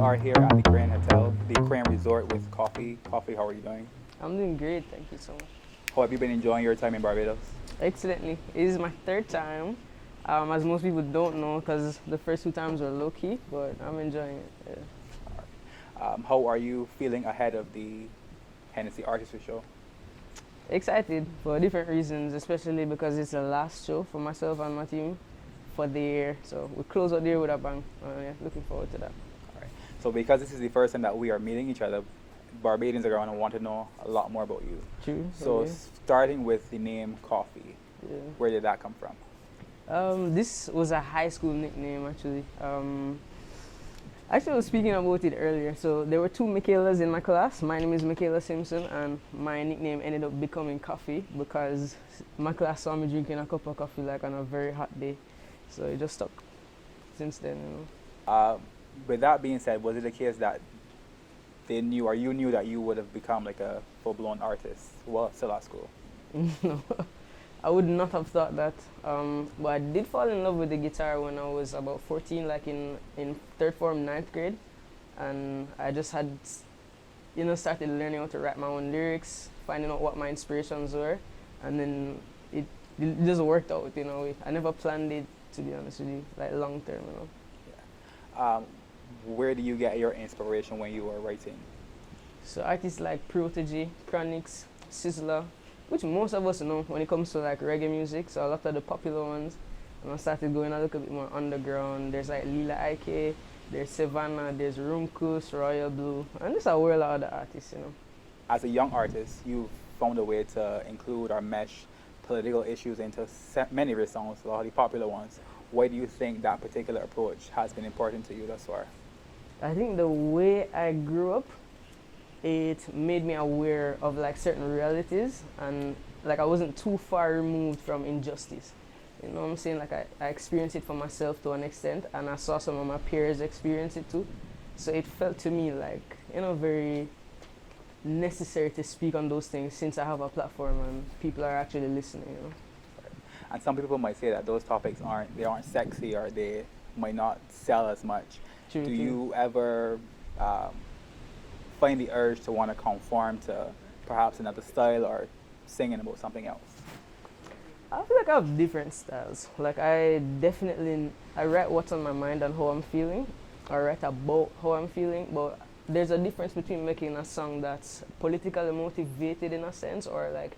are here at the Crane Hotel, the Crane Resort with Coffee. Coffee, how are you doing? I'm doing great, thank you so much. How have you been enjoying your time in Barbados? Excellently. It is my third time, as most people don't know, because the first two times were low key, but I'm enjoying it. How are you feeling ahead of the Hennessy Artistry show? Excited for different reasons, especially because it's the last show for myself and my team for the year. So we close out the year with a bang. Yeah, looking forward to that. All right. So because this is the first time that we are meeting each other, Barbadians are going to want to know a lot more about you. True. So okay. starting with the name Coffee, Yeah. where did that come from? This was a high school nickname actually. Actually, I was speaking about it earlier. So there were two Mikaylas in my class. My name is Mikayla Simpson, and my nickname ended up becoming Coffee because my class saw me drinking a cup of coffee like on a very hot day. So it just stuck since then, With that being said, was it the case that they knew or you knew that you would have become like a full-blown artist while still at school? No, I would not have thought that. But I did fall in love with the guitar when I was about 14, like in third form, ninth grade. And I just had, started learning how to write my own lyrics, finding out what my inspirations were. And then it just worked out, I never planned it, to be honest with you, like long term, Yeah. Where do you get your inspiration when you are writing? So artists like Protege, Chronix, Sizzler, which most of us know when it comes to like reggae music, so a lot of the popular ones. And I started going a little bit more underground. There's like Lila Ike, there's Savannah, there's Rumkus, Royal Blue, and there's a world of other artists, As a young artist, you've found a way to include or mesh political issues into many of your songs, a lot of the popular ones. Why do you think that particular approach has been important to you thus far? I think the way I grew up, it made me aware of like certain realities, and like I wasn't too far removed from injustice. You know what I'm saying? Like I experienced it for myself to an extent, and I saw some of my peers experience it too. So it felt to me like, very necessary to speak on those things since I have a platform and people are actually listening. And some people might say that those topics aren't sexy or they might not sell as much. True, Do true. you ever find the urge to want to conform to perhaps another style or singing about something else? I feel like I have different styles. Like I write what's on my mind and how I'm feeling. I write about how I'm feeling, but there's a difference between making a song that's politically motivated in a sense, or like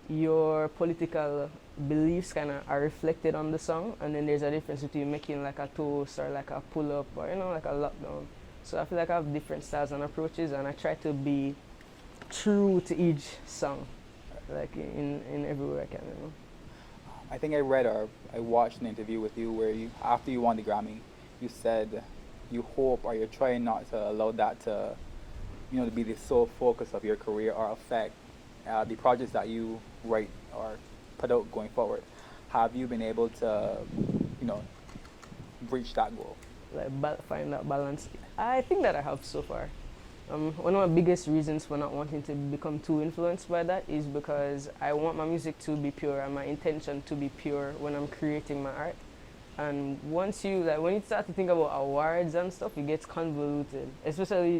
your political beliefs kind of are reflected on the song, and then there's a difference between making like a toast or like a pull-up or like a lockdown. So I feel like I have different styles and approaches, and I try to be true to each song, like in every way I can. I think I read or I watched an interview with you where you, after you won the Grammy, you said you hope or you're trying not to allow that to, to be the sole focus of your career or affect the projects that you write or put out going forward. Have you been able to, reach that goal? Like find that balance. I think that I have so far. One of my biggest reasons for not wanting to become too influenced by that is because I want my music to be pure and my intention to be pure when I'm creating my art. And once when you start to think about awards and stuff, it gets convoluted. Especially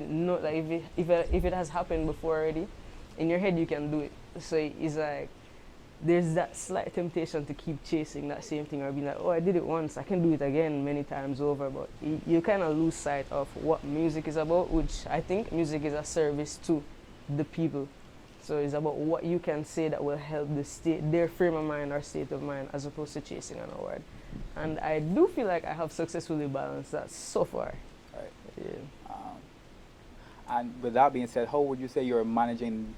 if it has happened before already, in your head you can do it. So it's like there's that slight temptation to keep chasing that same thing or being like, oh, I did it once, I can do it again many times over. But you kind of lose sight of what music is about, which I think music is a service to the people. So it's about what you can say that will help their frame of mind or state of mind, as opposed to chasing an award. And I do feel like I have successfully balanced that so far. Right. Yeah. And with that being said, how would you say you're managing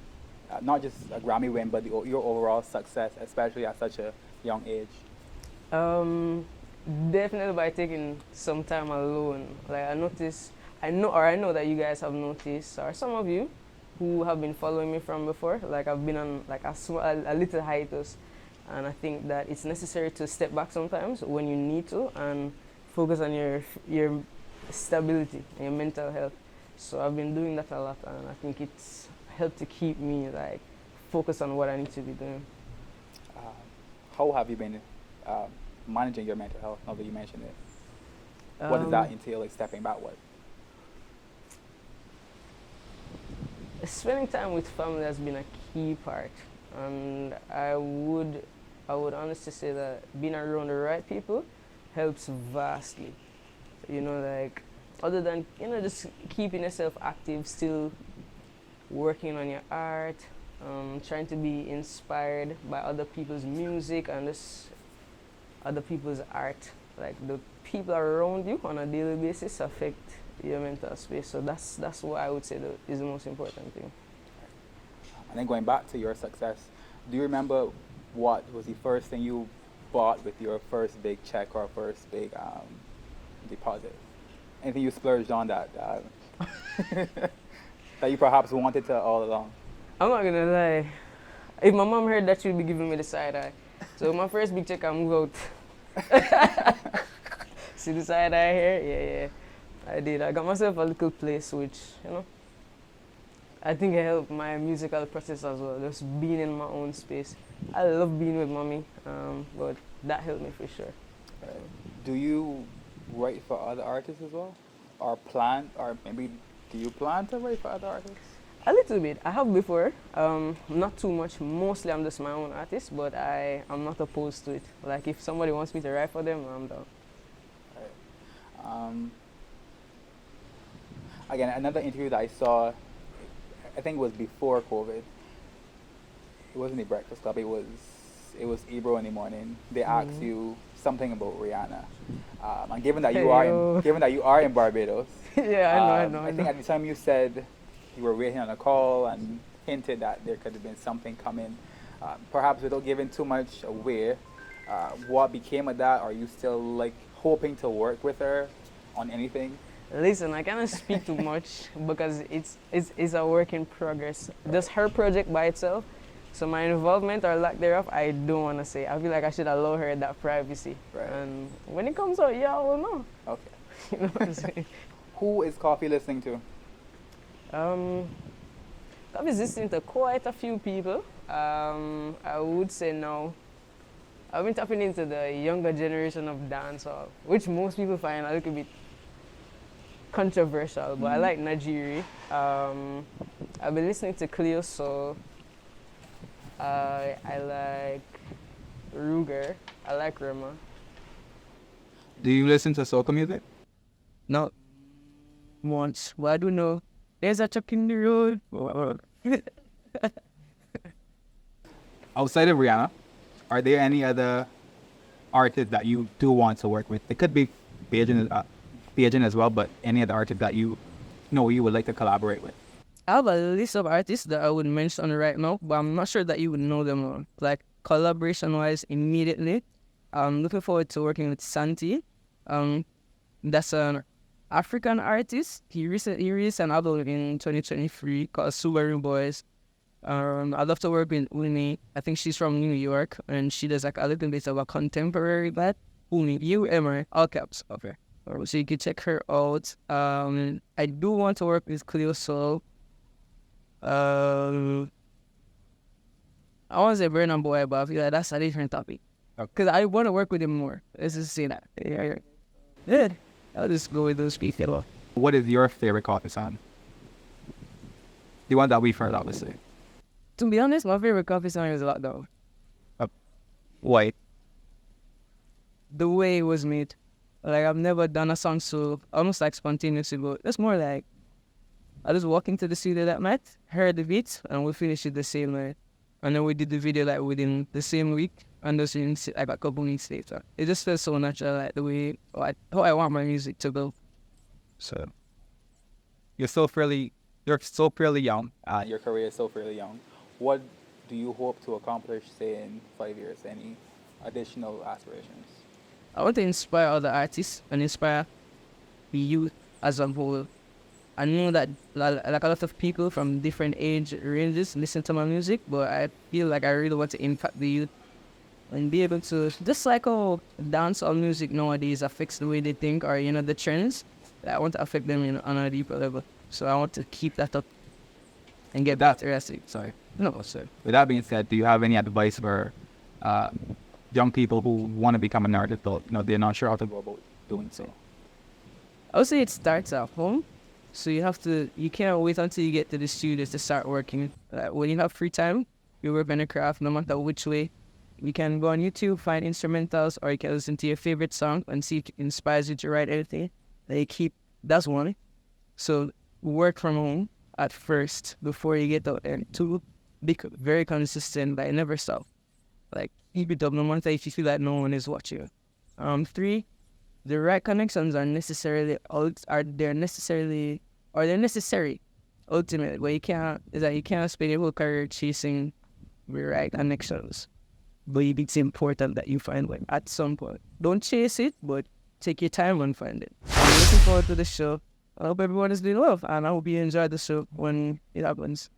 not just a Grammy win, but your overall success, especially at such a young age? Definitely by taking some time alone. Like I know that you guys have noticed, or some of you who have been following me from before, like I've been on like a little hiatus, and I think that it's necessary to step back sometimes when you need to and focus on your stability and your mental health. So I've been doing that a lot, and I think it's helped to keep me like focused on what I need to be doing. How have you been managing your mental health? Now that you mentioned it, what does that entail? Like stepping back, what? spending time with family has been a key part, and I would honestly say that being around the right people helps vastly. You know, like other than just keeping yourself active, still working on your art, trying to be inspired by other people's music and just other people's art. Like the people around you on a daily basis affect your mental space. So that's what I would say is the most important thing. And then going back to your success, do you remember what was the first thing you bought with your first big check or first big deposit? Anything you splurged on that that you perhaps wanted to all along? I'm not gonna lie. If my mom heard that, she'd be giving me the side eye. So my first big check, I move out. See the side eye here? Yeah. I did. I got myself a little place, which I think it helped my musical process as well. Just being in my own space. I love being with mommy, but that helped me for sure. Do you write for other artists as well, or maybe do you plan to write for other artists? A little bit. I have before. Not too much. Mostly I'm just my own artist, but I'm not opposed to it. Like if somebody wants me to write for them, I'm down. Again, another interview that I saw, I think it was before COVID. It wasn't the Breakfast Club. It was Ebro in the morning. They asked you something about Rihanna, and given that you are in Barbados, yeah, I know. I think at the time you said you were waiting on a call and hinted that there could have been something coming. Perhaps without giving too much away, what became of that? Are you still like hoping to work with her on anything? Listen, I cannot speak too much because it's a work in progress. Just her project by itself. So my involvement or lack thereof, I don't want to say. I feel like I should allow her that privacy. Right. And when it comes out, yeah, I will know. Okay. You know what I'm saying? Who is Koffee listening to? I've been listening to quite a few people. I would say now, I've been tapping into the younger generation of dancehall, which most people find a little bit controversial, but I like Najiri. I've been listening to Cleo Soul. I like Ruger. I like Rema. Do you listen to soca music? No. Once. But I do know. There's a truck in the road. Outside of Rihanna, are there any other artists that you do want to work with? It could be Bajan as well, but any other artists that you would like to collaborate with? I have a list of artists that I would mention right now, but I'm not sure that you would know them all. Like collaboration-wise, immediately, I'm looking forward to working with Santi. That's an African artist. He released an album in 2023 called Subaru Boys. I'd love to work with Uni. I think she's from New York, and she does like a little bit of a contemporary vibe. Uni, U-M-R, all caps, okay. So you can check her out. I do want to work with Cleo Soul. I want to say Burna Boy, but I feel like that's a different topic. Because I want to work with him more. Let's just say that. Yeah. Good. I'll just go with those people. What is your favorite Koffee song? The one that we've heard, obviously. To be honest, my favorite Koffee song is Lockdown. Why? The way it was made. Like, I've never done a song so almost like spontaneously, but it's more like I just walked into the studio that night, heard the beats, and we finished it the same night. And then we did the video like within the same week, and just like a couple weeks later. It just feels so natural, like the way how I want my music to go. So you're so fairly young. Your career is so fairly young. What do you hope to accomplish, say, in 5 years? Any additional aspirations? I want to inspire other artists and inspire the youth as a whole. I know that like a lot of people from different age ranges listen to my music, but I feel like I really want to impact the youth and be able to, just like how dancehall music nowadays affects the way they think or, the trends, I want to affect them on a deeper level. So I want to keep that up and get that interesting. Sorry. No, sir. With that being said, do you have any advice for young people who want to become an artist, but they're not sure how to go about doing so? I would say it starts at home. So you can't wait until you get to the studio to start working. When you have free time, you work on a craft, no matter which way. You can go on YouTube, find instrumentals, or you can listen to your favorite song and see if it inspires you to write anything. That's one. So work from home at first before you get out there. Two, be very consistent, like never stop. Like keep it up no matter if you feel like no one is watching. Three, the right connections are they're necessary ultimately. But you can't spend your whole career chasing the right connections. But it's important that you find one at some point. Don't chase it, but take your time and find it. I'm looking forward to the show. I hope everyone is doing well, and I hope you enjoy the show when it happens.